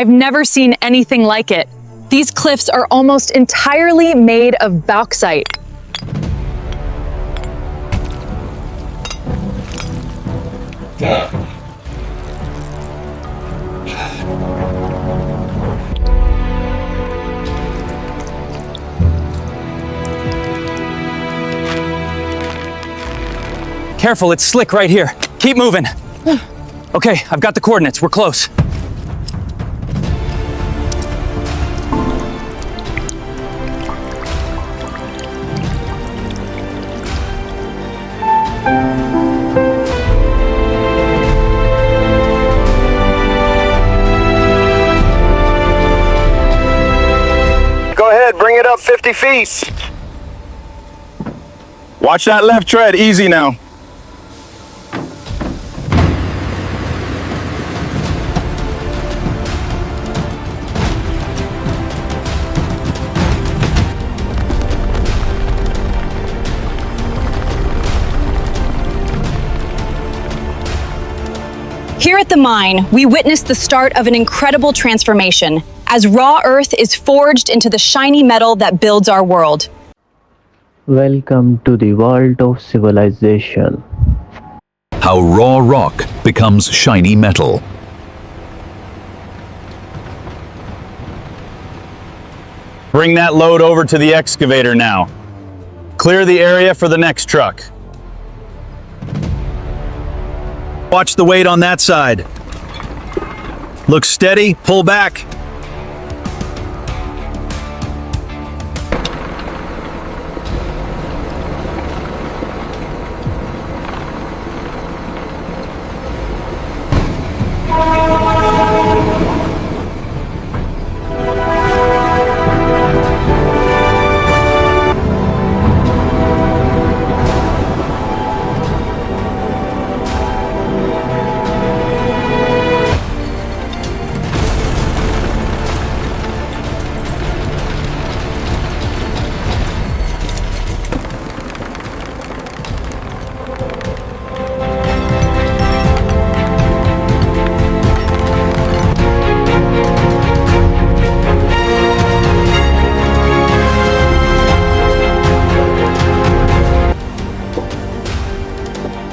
I've never seen anything like it. These cliffs are almost entirely made of bauxite. Careful, it's slick right here. Keep moving. Okay, I've got the coordinates. We're close. Go ahead, bring it up 50 feet. Watch that left tread, easy now. Here at the mine, we witnessed the start of an incredible transformation as raw earth is forged into the shiny metal that builds our world. Welcome to the world of civilization. How raw rock becomes shiny metal. Bring that load over to the excavator now. Clear the area for the next truck. Watch the weight on that side. Look steady, pull back.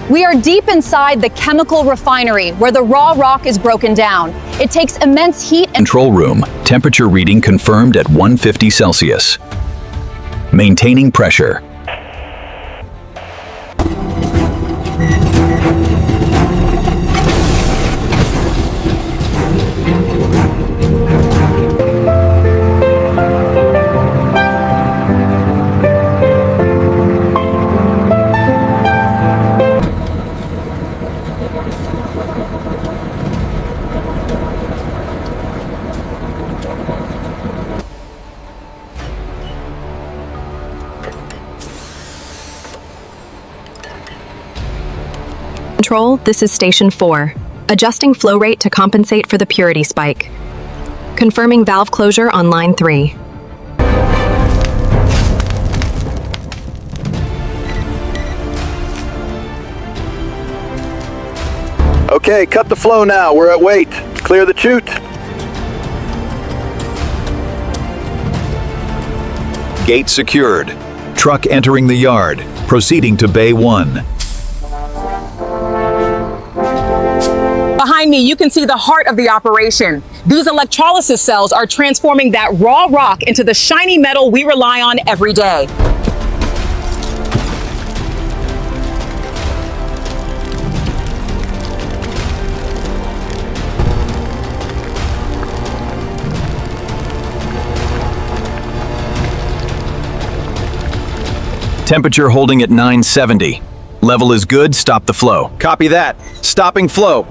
We are deep inside the chemical refinery where the raw rock is broken down. It takes immense heat and Control room, temperature reading confirmed at 150 Celsius. Maintaining pressure. Control, this is Station 4. Adjusting flow rate to compensate for the purity spike. Confirming valve closure on line 3. Okay, cut the flow now. We're at weight. Clear the chute. Gate secured. Truck entering the yard. Proceeding to Bay 1. Behind me, you can see the heart of the operation. These electrolysis cells are transforming that raw rock into the shiny metal we rely on every day. Temperature holding at 970. Level is good, stop the flow. Copy that. Stopping flow.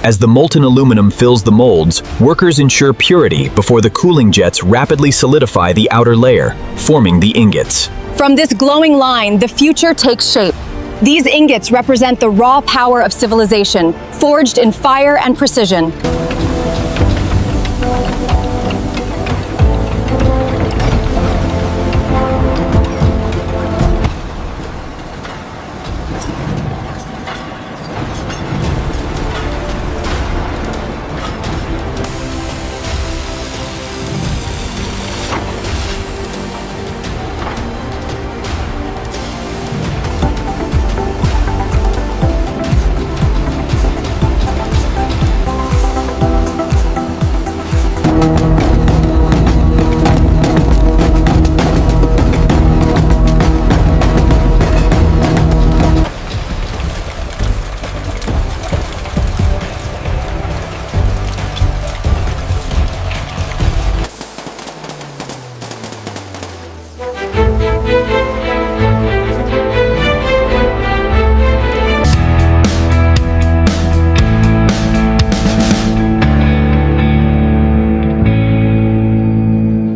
As the molten aluminum fills the molds, workers ensure purity before the cooling jets rapidly solidify the outer layer, forming the ingots. From this glowing line, the future takes shape. These ingots represent the raw power of civilization, forged in fire and precision.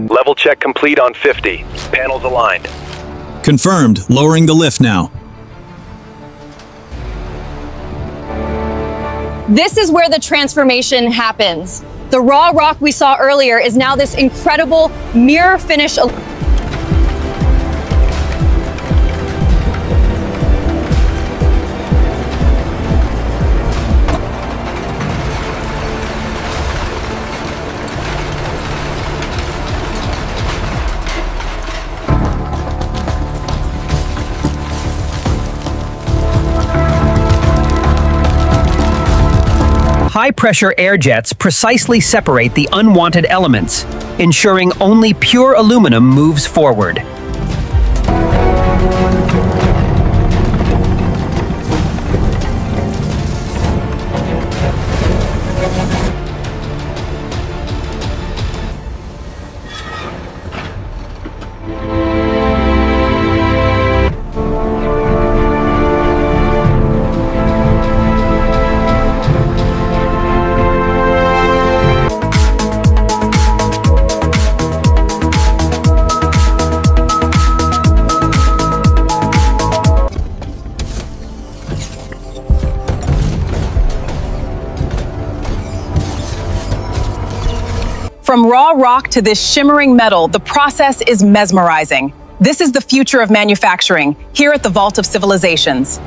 Level check complete on 50. Panels aligned. Confirmed. Lowering the lift now. This is where the transformation happens. The raw rock we saw earlier is now this incredible mirror finish. High-pressure air jets precisely separate the unwanted elements, ensuring only pure aluminum moves forward. From raw rock to this shimmering metal, the process is mesmerizing. This is the future of manufacturing, here at the Vault of Civilizations.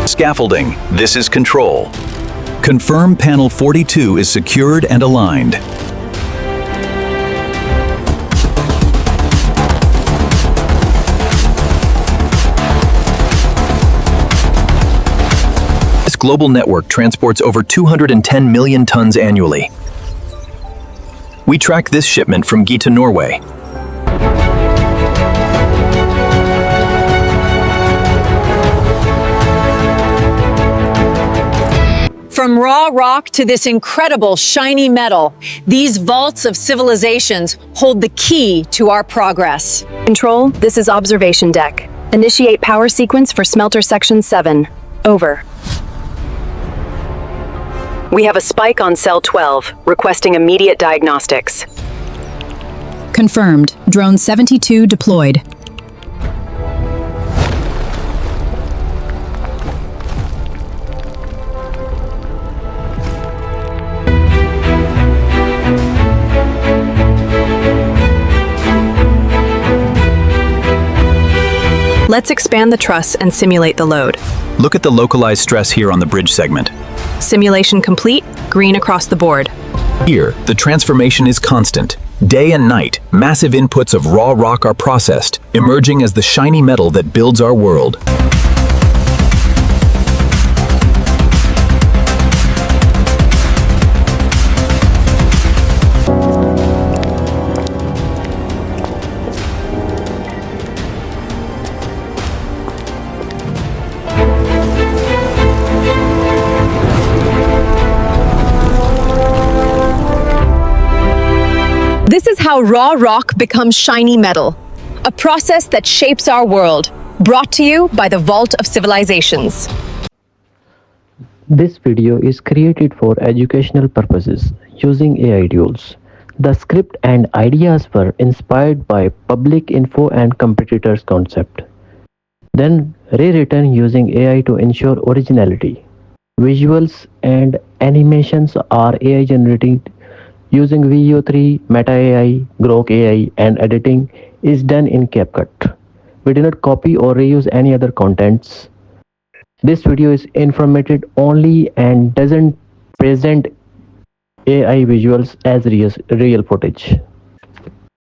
Scaffolding. This is control. Confirm panel 42 is secured and aligned. This global network transports over 210 million tons annually. We track this shipment from Gita, Norway. From raw rock to this incredible shiny metal, these vaults of civilizations hold the key to our progress. Control, this is observation deck. Initiate power sequence for smelter section 7. Over. We have a spike on cell 12, requesting immediate diagnostics. Confirmed. Drone 72 deployed. Let's expand the truss and simulate the load. Look at the localized stress here on the bridge segment. Simulation complete, green across the board. Here, the transformation is constant, Day and night, massive inputs of raw rock are processed, emerging as the shiny metal that builds our world. This is how raw rock becomes shiny metal, a process that shapes our world, brought to you by the Vault of Civilizations. This video is created for educational purposes using AI tools. The script and ideas were inspired by public info and competitors concept, then rewritten using AI to ensure originality. Visuals and animations are AI generated using VO3, Meta AI, Grok AI, and editing is done in CapCut. We do not copy or reuse any other contents. This video is informative only and doesn't present AI visuals as real footage.